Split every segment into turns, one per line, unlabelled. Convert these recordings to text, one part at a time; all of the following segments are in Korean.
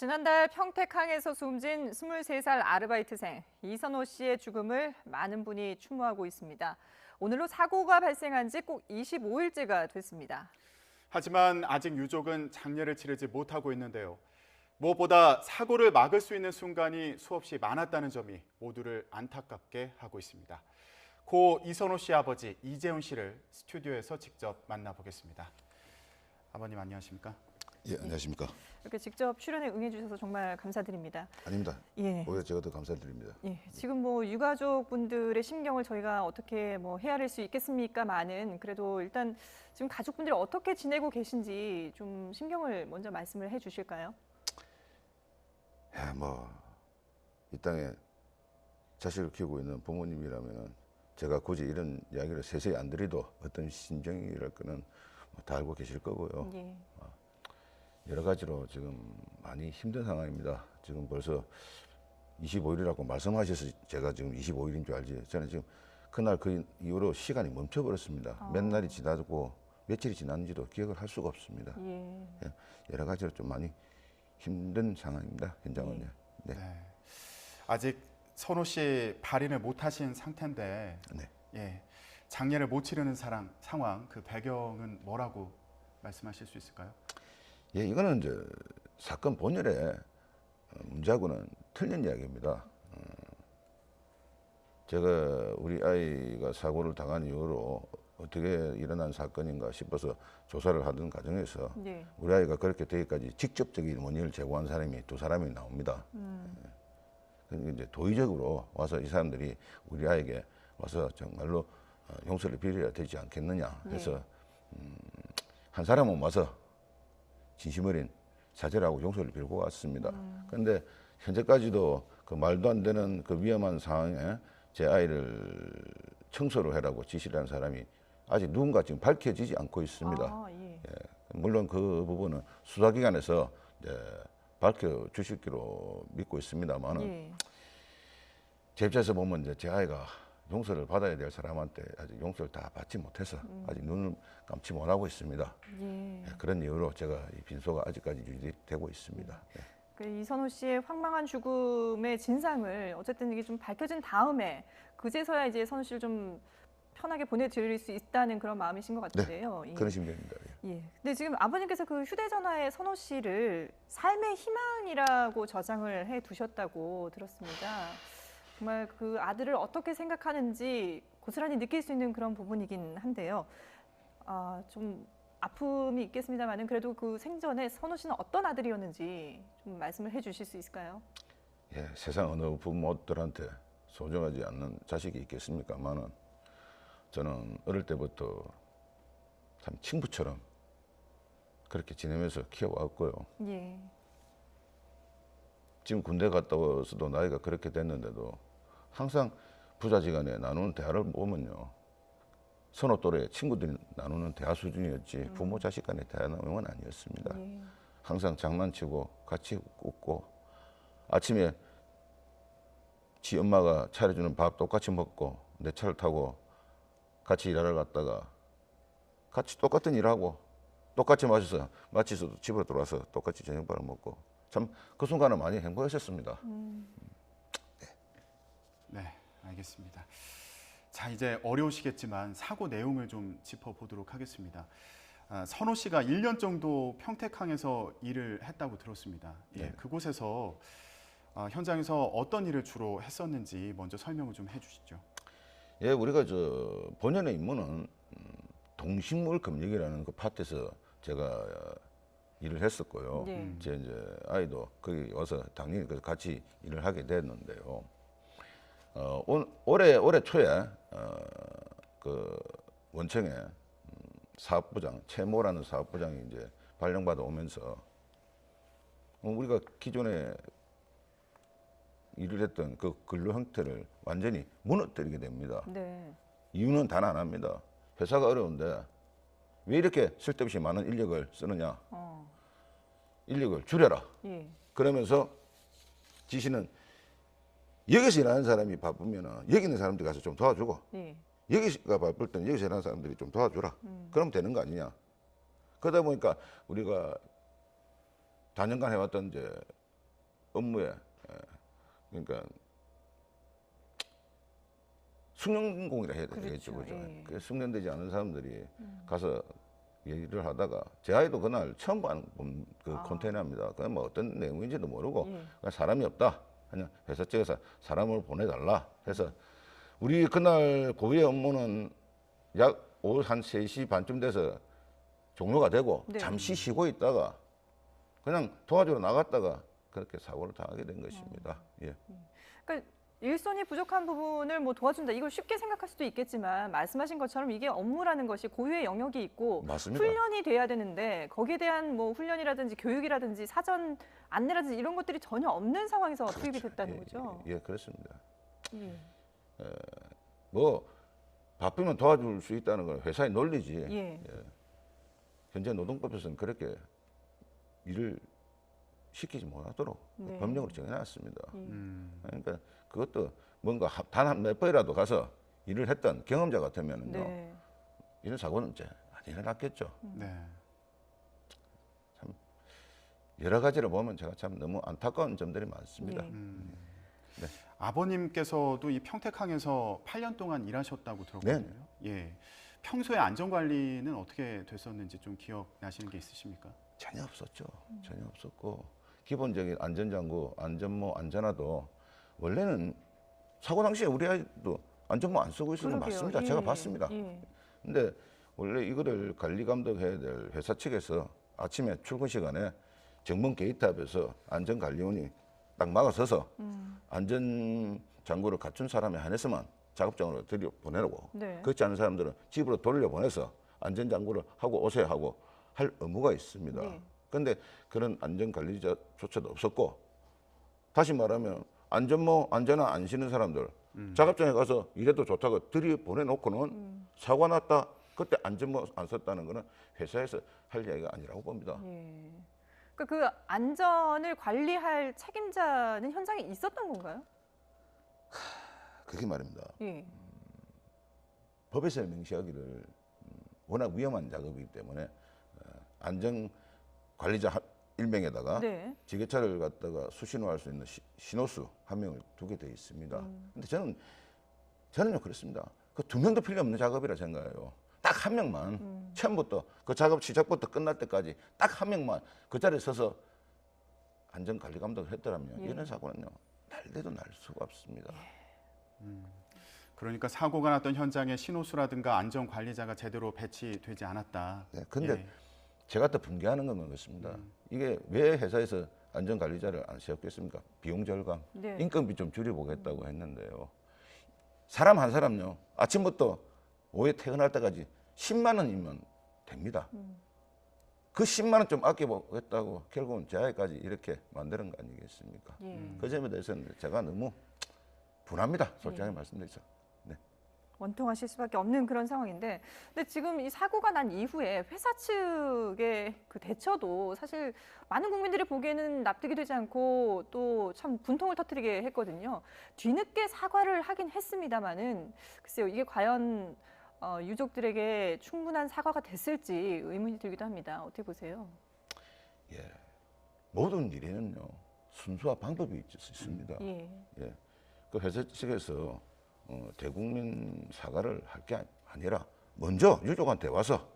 지난달 평택항에서 숨진 23살 아르바이트생 이선호 씨의 죽음을 많은 분이 추모하고 있습니다. 오늘로 사고가 발생한 지 꼭 25일째가 됐습니다.
하지만 아직 유족은 장례를 치르지 못하고 있는데요. 무엇보다 사고를 막을 수 있는 순간이 수없이 많았다는 점이 모두를 안타깝게 하고 있습니다. 고 이선호 씨 아버지 이재훈 씨를 스튜디오에서 직접 만나보겠습니다. 아버님 안녕하십니까?
예, 안녕하십니까?
이렇게 직접 출연에 응해주셔서 정말 감사드립니다.
아닙니다.
예.
오히려 제가 더 감사드립니다.
예, 지금 유가족분들의 심경을 저희가 어떻게 헤아릴 수 있겠습니까만은 그래도 일단 지금 가족분들이 어떻게 지내고 계신지 좀 심경을 먼저 말씀을 해주실까요?
야, 이 땅에 자식을 키우고 있는 부모님이라면 제가 굳이 이런 이야기를 세세히 안 드려도 어떤 심정이랄 거는 다 알고 계실 거고요.
예.
여러 가지로 지금 많이 힘든 상황입니다. 지금 벌써 25일이라고 말씀하셔서 제가 지금 25일인 줄 알지. 저는 지금 그날 그 이후로 시간이 멈춰버렸습니다. 몇 날이 지나고 며칠이 지났는지도 기억을 할 수가 없습니다.
예.
여러 가지로 좀 많이 힘든 상황입니다. 현장은요. 네.
네. 아직 선호 씨 발인을 못하신 상태인데
네.
예, 장례를 못 치르는 상황, 그 배경은 뭐라고 말씀하실 수 있을까요?
예, 이거는 이제 사건 본연의 문제하고는 틀린 이야기입니다. 제가 우리 아이가 사고를 당한 이후로 어떻게 일어난 사건인가 싶어서 조사를 하던 과정에서
네.
우리 아이가 그렇게 되기까지 직접적인 원인을 제공한 사람이 두 사람이 나옵니다. 그러니까 이제 도의적으로 와서 이 사람들이 우리 아이에게 와서 정말로 용서를 빌어야 되지 않겠느냐 해서 한 사람은 와서 진심 어린 사죄를 하고 용서를 빌고 왔습니다. 그런데 현재까지도 그 말도 안 되는 그 위험한 상황에 제 아이를 청소를 해라고 지시를 한 사람이 아직 누군가 지금 밝혀지지 않고 있습니다.
예.
예, 물론 그 부분은 수사기관에서 이제 밝혀주실 기로 믿고 있습니다만은
예.
제 입장에서 보면 이제 제 아이가 용서를 받아야 될 사람한테 아직 용서를 다 받지 못해서 아직 눈을 감지 못하고 있습니다.
예.
예, 그런 이유로 제가 이 빈소가 아직까지 유지되고 있습니다. 예.
그 이선호 씨의 황망한 죽음의 진상을 어쨌든 이게 좀 밝혀진 다음에 그제서야 이제 선호 씨를 좀 편하게 보내드릴 수 있다는 그런 마음이신 것 같은데요. 예.
그런 심정입니다. 예.
예. 근데 지금 아버님께서 그 휴대전화에 선호 씨를 삶의 희망이라고 저장을 해 두셨다고 들었습니다. 정말 그 아들을 어떻게 생각하는지 고스란히 느낄 수 있는 그런 부분이긴 한데요. 좀 아픔이 있겠습니다만은 그래도 그 생전에 선호 씨는 어떤 아들이었는지 좀 말씀을 해주실 수 있을까요?
예, 세상 어느 부모들한테 소중하지 않는 자식이 있겠습니까만은 저는 어릴 때부터 참 친구처럼 그렇게 지내면서 키워왔고요.
예.
지금 군대 갔다 와서도 나이가 그렇게 됐는데도 항상 부자지간에 나누는 대화를 보면요. 서너 또래 친구들이 나누는 대화 수준이었지 부모 자식 간의 대화 내용은 아니었습니다.
예.
항상 장난치고 같이 웃고 아침에 지 엄마가 차려주는 밥 똑같이 먹고 내 차를 타고 같이 일하러 갔다가 같이 똑같은 일하고 똑같이 마치서도 집으로 돌아와서 똑같이 저녁밥을 먹고 참 그 순간은 많이 행복했었습니다.
네, 알겠습니다. 자, 이제 어려우시겠지만 사고 내용을 좀 짚어보도록 하겠습니다. 선호 씨가 1년 정도 평택항에서 일을 했다고 들었습니다. 예,
네.
그곳에서 현장에서 어떤 일을 주로 했었는지 먼저 설명을 좀 해주시죠.
예, 우리가 본연의 임무는 동식물 검역이라는 그 파트에서 제가 일을 했었고요.
네.
제 이제 아이도 거기 와서 당연히 그래서 같이 일을 하게 됐는데요. 올해 초에 그 원청에 사업부장 최모라는 사업부장이 이제 발령받아 오면서 우리가 기존에 일을 했던 그 근로 형태를 완전히 무너뜨리게 됩니다.
네.
이유는 단 하나입니다. 회사가 어려운데 왜 이렇게 쓸데없이 많은 인력을 쓰느냐? 인력을 줄여라.
예.
그러면서 지시는 여기서 일하는 사람이 바쁘면 여기 있는 사람들이 가서 좀 도와주고
예.
여기가 바쁠 때는 여기서 일하는 사람들이 좀 도와주라. 그러면 되는 거 아니냐. 그러다 보니까 우리가 다년간 해왔던 이제 업무에 그러니까 숙련공이라 해야 되겠죠,
그렇죠.
그죠?
예.
그 숙련되지 않은 사람들이 가서 일을 하다가 제 아이도 그날 처음 본 그 컨테이너입니다. 그냥 뭐 어떤 내용인지도 모르고
예.
그냥 사람이 없다. 그냥 회사 측에서 사람을 보내달라 해서 우리 그날 고유의 업무는 약 오후 한 3시 반쯤 돼서 종료가 되고
네.
잠시 쉬고 있다가 그냥 도와주러 나갔다가 그렇게 사고를 당하게 된 것입니다. 예.
그러니까 일손이 부족한 부분을 뭐 도와준다 이걸 쉽게 생각할 수도 있겠지만 말씀하신 것처럼 이게 업무라는 것이 고유의 영역이 있고
맞습니다.
훈련이 돼야 되는데 거기에 대한 뭐 훈련이라든지 교육이라든지 사전 안내라든지 이런 것들이 전혀 없는 상황에서 투입이 됐다는 거죠.
예, 그렇습니다.
예.
뭐 바쁘면 도와줄 수 있다는 건 회사의 논리지.
예.
현재 노동법에서는 그렇게 일을 시키지 못하도록
네.
법령으로 정해놨습니다.
음.
그러니까 그것도 뭔가 단 몇 번이라도 가서 일을 했던 경험자 같으면은요,
네.
이런 사고는 이제 안 일어났겠죠.
네.
여러 가지를 보면 제가 참 너무 안타까운 점들이 많습니다.
예.
네.
아버님께서도 이 평택항에서 8년 동안 일하셨다고 들었거든요. 예. 평소에 안전 관리는 어떻게 됐었는지 좀 기억나시는 게 있으십니까?
전혀 없었죠. 전혀 없었고 기본적인 안전장구, 안전모, 안전화도 원래는 사고 당시에 우리 아이도 안전모 안 쓰고 있었는 거
그러게요.
맞습니다.
예.
제가 봤습니다.
예.
근데 원래 이거를 관리 감독해야 될 회사 측에서 아침에 출근 시간에 정문 게이트 앞에서 안전관리원이 딱 막아서서 안전 장구를 갖춘 사람에 한해서만 작업장으로 들여보내라고.
네.
그렇지 않은 사람들은 집으로 돌려보내서 안전 장구를 하고 오세요 하고 할 의무가 있습니다.
네.
그런데 그런 안전 관리자조차도 없었고 다시 말하면 안전모 안전화 안 신는 사람들 작업장에 가서 이래도 좋다고 들여보내놓고는 사고 났다. 그때 안전모 안 썼다는 거는 회사에서 할 이야기가 아니라고 봅니다.
예. 그러니까 그 안전을 관리할 책임자는 현장에 있었던 건가요?
그게 말입니다.
예.
법에서 명시하기를 워낙 위험한 작업이기 때문에 안전 관리자 일명에다가
네.
지게차를 갖다가 수신호할 수 있는 신호수 한 명을 두게 돼 있습니다. 근데 저는요 그렇습니다. 그 두 명도 필요 없는 작업이라 생각해요. 딱 한 명만 처음부터 그 작업 시작부터 끝날 때까지 딱 한 명만 그 자리에 서서 안전 관리 감독을 했더라면
예.
이런 사고는요 날래도 날 수가 없습니다.
그러니까 사고가 났던 현장에 신호수라든가 안전 관리자가 제대로 배치되지 않았다.
네, 근데
예.
제가 또 분개하는 건 그렇습니다. 이게 왜 회사에서 안전 관리자를 안 세웠겠습니까? 비용 절감,
네.
인건비 좀 줄여보겠다고 했는데요. 사람 한 사람요 아침부터 오후에 퇴근할 때까지 10만 원이면 됩니다. 그 10만 원 좀 아껴보겠다고 결국은 제 아이까지 이렇게 만드는 거 아니겠습니까?
예.
그 점에 대해서는 제가 너무 분합니다. 솔직하게 말씀드리죠. 네.
원통하실 수밖에 없는 그런 상황인데, 근데 지금 이 사고가 난 이후에 회사 측의 그 대처도 사실 많은 국민들이 보기에는 납득이 되지 않고 또 참 분통을 터뜨리게 했거든요. 뒤늦게 사과를 하긴 했습니다만은 글쎄요, 이게 과연 유족들에게 충분한 사과가 됐을지 의문이 들기도 합니다. 어떻게 보세요?
예. 모든 일에는요 순수와 방법이 있습니다.
예.
예. 그 회사 측에서 대국민 사과를 할 게 아니라 먼저 유족한테 와서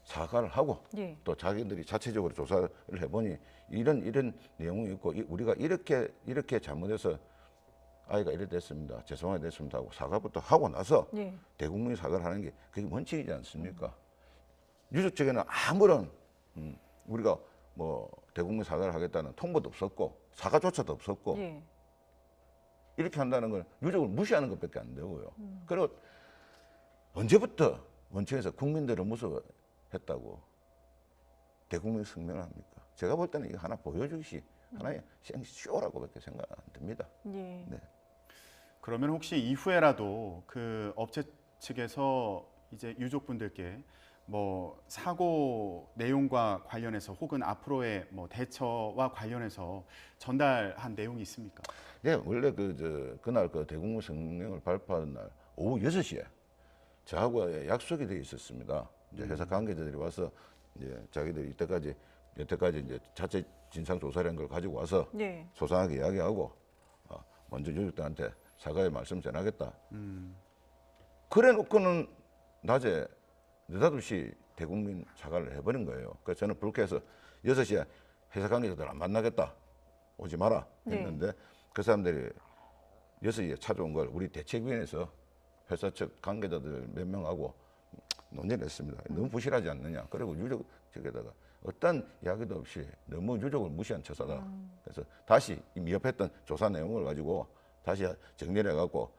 사과를 하고
예.
또 자기들이 자체적으로 조사를 해보니 이런 내용이 있고 우리가 이렇게 잘못해서 아이가 이래 됐습니다. 죄송하게 됐습니다 하고 사과부터 하고 나서
예.
대국민 사과를 하는 게 그게 원칙이지 않습니까? 유족 측에는 아무런 우리가 뭐 대국민 사과를 하겠다는 통보도 없었고 사과조차도 없었고
예.
이렇게 한다는 건 유족을 무시하는 것밖에 안 되고요. 그리고 언제부터 원청에서 국민들을 무서워했다고 대국민 성명을 합니까? 제가 볼 때는 이거 하나 보여주기 하나의 쇼라고밖에 생각 안 듭니다.
예.
네.
그러면 혹시 이후에라도 그 업체 측에서 이제 유족분들께 뭐 사고 내용과 관련해서 혹은 앞으로의 뭐 대처와 관련해서 전달한 내용이 있습니까?
네, 원래 그날 그 대국민 성명을 발표하는 날 오후 6시에 저하고 약속이 되어 있었습니다. 이제 회사 관계자들이 와서 이제 자기들이 이때까지 여태까지 이제 자체 진상 조사라는 걸 가지고 와서
예.
소상하게 이야기하고 먼저 유족들한테 사과의 말씀 전하겠다. 그래 놓고는 낮에 느닷없이 대국민 사과를 해버린 거예요. 그래서 저는 불쾌해서 6시에 회사 관계자들 안 만나겠다. 오지 마라 했는데 그 사람들이 6시에 찾아온 걸 우리 대책위원회에서 회사 측 관계자들 몇 명하고 논의를 했습니다. 너무 부실하지 않느냐. 그리고 유족 측에다가 어떤 이야기도 없이 너무 유족을 무시한 처사다. 그래서 다시 이 미흡했던 조사 내용을 가지고 다시 정리를 해갖고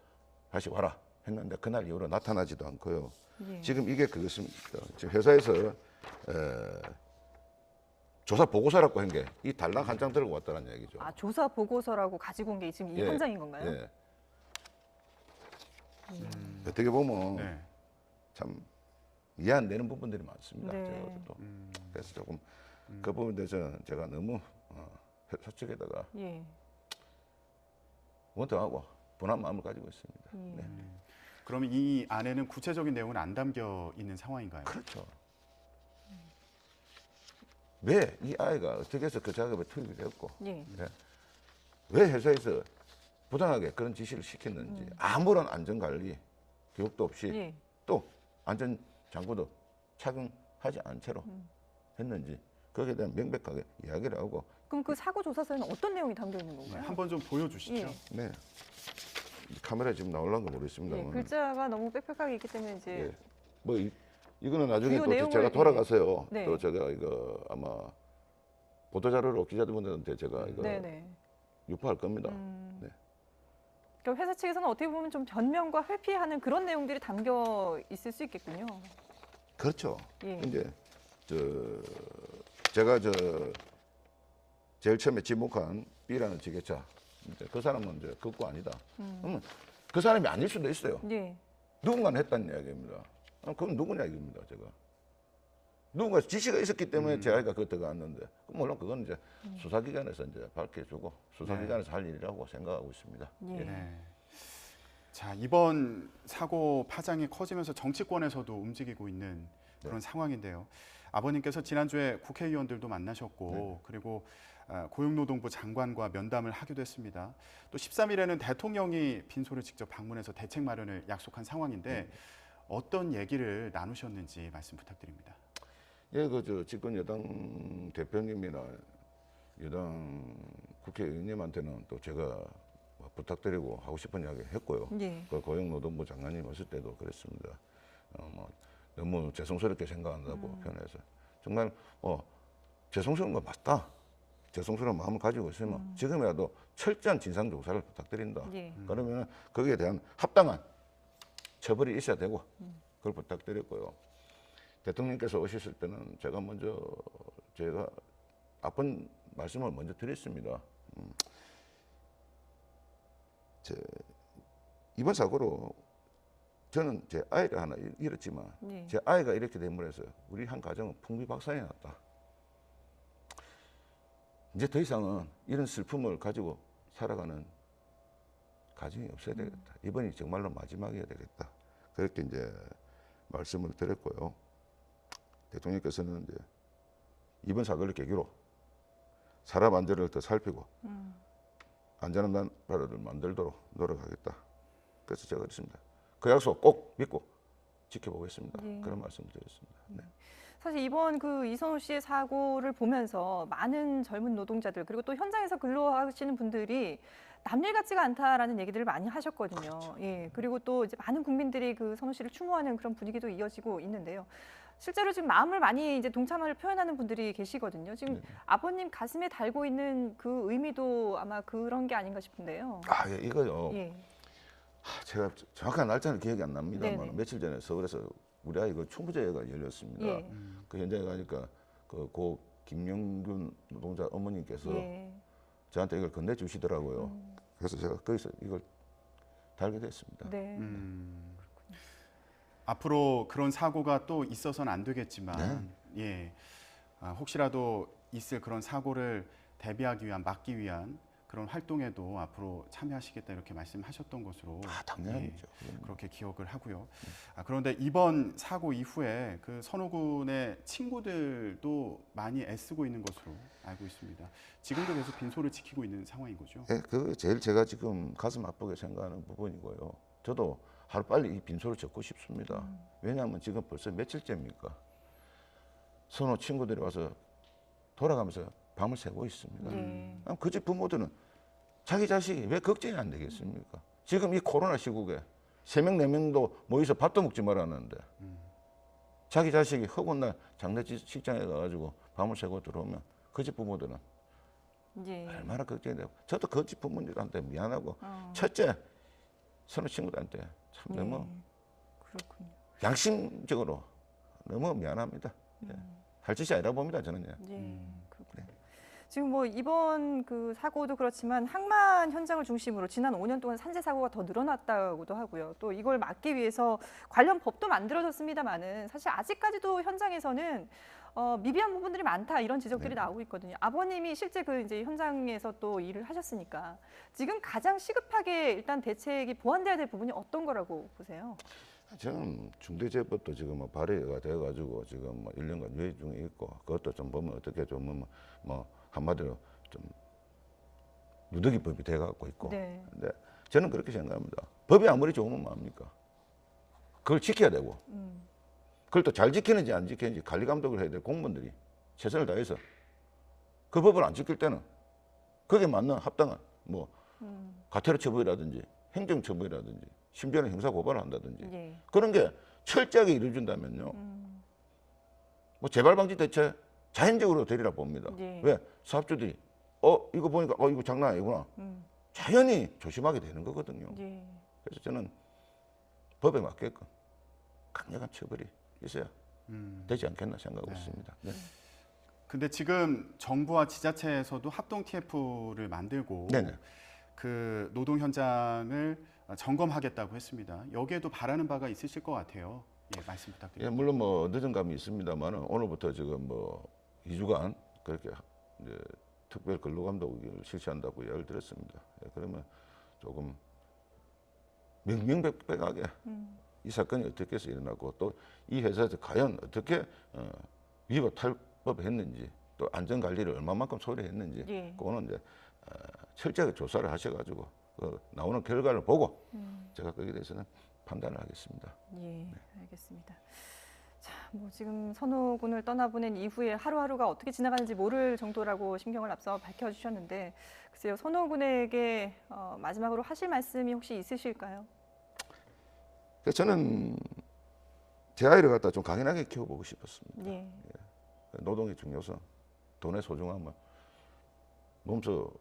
다시 와라 했는데 그날 이후로 나타나지도 않고요.
예.
지금 이게 그것입니다. 지금 회사에서 조사 보고서라고 한 게 이 단락 한 장 들고 왔다는 얘기죠.
아, 조사 보고서라고 가지고 온 게 지금 이
예.
한 장인 건가요?
예. 어떻게 보면
네.
참 이해 안 되는 부분들이 많습니다.
네.
제가 또 그래서 조금 그 부분에 대해서 제가 너무 회사 측에다가
예.
원통하고 분한 마음을 가지고 있습니다.
예.
네.
그러면 이 안에는 구체적인 내용은 안 담겨 있는 상황인가요?
그렇죠. 왜 이 아이가 어떻게 해서 그 작업에 투입이 됐고
예.
왜 회사에서 부당하게 그런 지시를 시켰는지 아무런 안전관리 교육도 없이
예.
또 안전장구도 착용하지 않은 채로 했는지 거기에 대한 명백하게 이야기를 하고
그럼 그 사고 조사서에는 어떤 내용이 담겨 있는
네,
건가요?
한번 좀 보여주시죠.
예.
네. 카메라에 지금 나올란가
예,
모르겠습니다만
글자가 너무 빽빽하게 있기 때문에 이제
예. 뭐 이거는 나중에
주요
또
내용을
제가 돌아가서요.
네.
또 제가 이거 아마 보도자료로 기자들한테 제가 이거
네네.
유포할 겁니다. 네.
그러니까 회사 측에서는 어떻게 보면 좀 변명과 회피하는 그런 내용들이 담겨 있을 수 있겠군요.
그렇죠.
예.
이제 제가 제일 처음에 지목한 B라는 지게차 이제 그 사람은 이제 그거 아니다. 그러면 그 사람이 아닐 수도 있어요.
예.
누군가는 했다는 이야기입니다. 그건 누구냐 이겁니다. 제가 누군가 지시가 있었기 때문에 제 아이가 그거 들어갔는데 물론 그건 이제 수사기관에서 이제 밝혀주고 수사기관에서 할 일이라고 생각하고 있습니다.
예.
네. 자, 이번 사고 파장이 커지면서 정치권에서도 움직이고 있는 그런 상황인데요. 아버님께서 지난주에 국회의원들도 만나셨고 그리고 고용노동부 장관과 면담을 하기도 했습니다. 또 13일에는 대통령이 빈소를 직접 방문해서 대책 마련을 약속한 상황인데 어떤 얘기를 나누셨는지 말씀 부탁드립니다.
예, 집권 여당 대표님이나 여당 국회의원님한테는 또 제가 부탁드리고 하고 싶은 이야기 했고요.
예.
그 고용노동부 장관님 왔을 때도 그랬습니다. 너무 죄송스럽게 생각한다고 표현해서 정말 죄송스러운 거 맞다. 죄송스러운 마음을 가지고 있으면 지금이라도 철저한 진상 조사를 부탁드린다.
예.
그러면 거기에 대한 합당한 처벌이 있어야 되고 그걸 부탁드렸고요. 대통령께서 오셨을 때는 제가 아픈 말씀을 먼저 드렸습니다. 이번 사고로 저는 제 아이를 하나 잃었지만
예.
제 아이가 이렇게 됨으로 해서 우리 한 가정은 풍비박산이 났다. 이제 더 이상은 이런 슬픔을 가지고 살아가는 가정이 없어야 되겠다. 이번이 정말로 마지막이어야 되겠다. 그렇게 이제 말씀을 드렸고요. 대통령께서는 이제 이번 사고를 계기로 사람 안전을 더 살피고 안전한 나라를 만들도록 노력하겠다. 그래서 제가 그랬습니다. 그 약속 꼭 믿고 지켜보겠습니다.
예.
그런 말씀을 드렸습니다. 네.
사실 이번 그 이선호 씨의 사고를 보면서 많은 젊은 노동자들 그리고 또 현장에서 근로하시는 분들이 남일 같지가 않다라는 얘기들을 많이 하셨거든요.
그렇죠.
예. 그리고 또 이제 많은 국민들이 그 선호 씨를 추모하는 그런 분위기도 이어지고 있는데요. 실제로 지금 마음을 많이 이제 동참을 표현하는 분들이 계시거든요. 지금
네.
아버님 가슴에 달고 있는 그 의미도 아마 그런 게 아닌가 싶은데요.
예, 이거요.
예.
제가 정확한 날짜는 기억이 안 납니다만
네네.
며칠 전에 서울에서 우리 아이 총부제회가 열렸습니다.
예.
그 현장에 가니까 고 김영균 노동자 어머님께서
예.
저한테 이걸 건네주시더라고요. 그래서 제가 거기서 이걸 달게 됐습니다.
네.
앞으로 그런 사고가 또 있어서는 안 되겠지만 예, 혹시라도 있을 그런 사고를 대비하기 위한 막기 위한 그런 활동에도 앞으로 참여하시겠다 이렇게 말씀하셨던 것으로
당연하죠.
그렇게 기억을 하고요. 그런데 이번 사고 이후에 그 선호군의 친구들도 많이 애쓰고 있는 것으로 알고 있습니다. 지금도 계속 빈소를 지키고 있는 상황인 거죠.
예, 그 제일 제가 지금 가슴 아프게 생각하는 부분이고요. 저도 하루 빨리 이 빈소를 접고 싶습니다. 왜냐하면 지금 벌써 며칠째입니까? 선호 친구들이 와서 돌아가면서 밤을 새고 있습니다.
네.
그 집 부모들은 자기 자식이 왜 걱정이 안 되겠습니까? 지금 이 코로나 시국에 3명, 4명도 모여서 밥도 먹지 말았는데 자기 자식이 허구날 장례 식장에 가가지고 밤을 새고 들어오면 그 집 부모들은
예.
얼마나 걱정이 되고 저도 그 집 부모님들한테 미안하고 첫째 선호 친구들한테 참
예.
너무
그렇군요.
양심적으로 너무 미안합니다. 예. 할 짓이 아니라 봅니다 저는요.
예. 그렇군요. 지금 뭐 이번 그 사고도 그렇지만 항만 현장을 중심으로 지난 5년 동안 산재 사고가 더 늘어났다고도 하고요. 또 이걸 막기 위해서 관련 법도 만들어졌습니다만은 사실 아직까지도 현장에서는 미비한 부분들이 많다 이런 지적들이 나오고 있거든요. 아버님이 실제 그 이제 현장에서 또 일을 하셨으니까 지금 가장 시급하게 일단 대책이 보완돼야 될 부분이 어떤 거라고 보세요?
저는 중대재해법도 지금 뭐 발의가 돼가지고 지금 뭐 1년간 유예 중에 있고 그것도 좀 보면 어떻게 좀 뭐 한마디로 좀 누더기법이 돼갖고 있고.
네.
근데 저는 그렇게 생각합니다. 법이 아무리 좋으면 뭐합니까? 그걸 지켜야 되고 그걸 또 잘 지키는지 안 지키는지 관리 감독을 해야 될 공무원들이 최선을 다해서 그 법을 안 지킬 때는 거기에 맞는 합당한 뭐 가태료 처벌이라든지 행정 처벌이라든지 심지어는 형사 고발을 한다든지
예.
그런 게 철저하게 이루어진다면요. 뭐 재발 방지 대책 자연적으로 되리라 봅니다.
예.
왜? 사업주들이 이거 보니까 이거 장난 아니구나. 자연히 조심하게 되는 거거든요.
예.
그래서 저는 법에 맞게끔 강력한 처벌이 있어야 되지 않겠나 생각하고 있습니다. 네.
근데 지금 정부와 지자체에서도 합동 TF를 만들고
네네.
그 노동 현장을 점검하겠다고 했습니다. 여기에도 바라는 바가 있으실 것 같아요. 예, 말씀
예,
부탁드립니다.
물론 뭐 늦은 감이 있습니다만 오늘부터 지금 뭐 2주간 그렇게 이제 특별 근로감독을 실시한다고 이야기를 들었습니다. 예, 그러면 조금 명명백백하게 이 사건이 어떻게 해서 일어나고 또 이 회사에서 과연 어떻게 위법 탈법했는지 또 안전관리를 얼마만큼 소홀했는지
예.
그거는 이제 철저하게 조사를 하셔가지고 그 나오는 결과를 보고 제가 거기에 대해서는 판단을 하겠습니다.
예, 알겠습니다. 자, 뭐 지금 선호군을 떠나보낸 이후에 하루하루가 어떻게 지나가는지 모를 정도라고 심경을 앞서 밝혀주셨는데 글쎄요, 선호군에게 마지막으로 하실 말씀이 혹시 있으실까요?
그래서 저는 제 아이를 갖다 좀 강인하게 키워보고 싶었습니다.
예.
노동의 중요성, 돈의 소중함을 몸소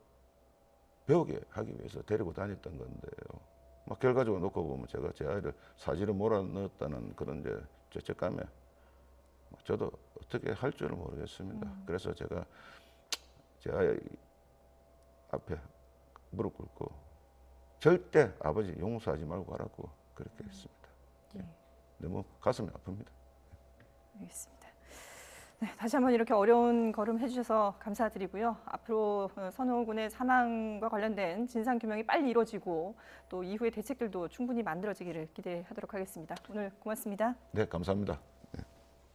배우게 하기 위해서 데리고 다녔던 건데요. 막 결과적으로 놓고 보면 제가 제 아이를 사지로 몰아넣었다는 그런 이제 죄책감에 저도 어떻게 할 줄을 모르겠습니다. 그래서 제가 제 아이 앞에 무릎 꿇고 절대 아버지 용서하지 말고 가라고 그렇게 했습니다.
예.
너무 가슴이 아픕니다.
알겠습니다. 네, 다시 한번 이렇게 어려운 걸음 해주셔서 감사드리고요. 앞으로 선호군의 사망과 관련된 진상 규명이 빨리 이루어지고 또 이후의 대책들도 충분히 만들어지기를 기대하도록 하겠습니다. 오늘 고맙습니다.
네, 감사합니다.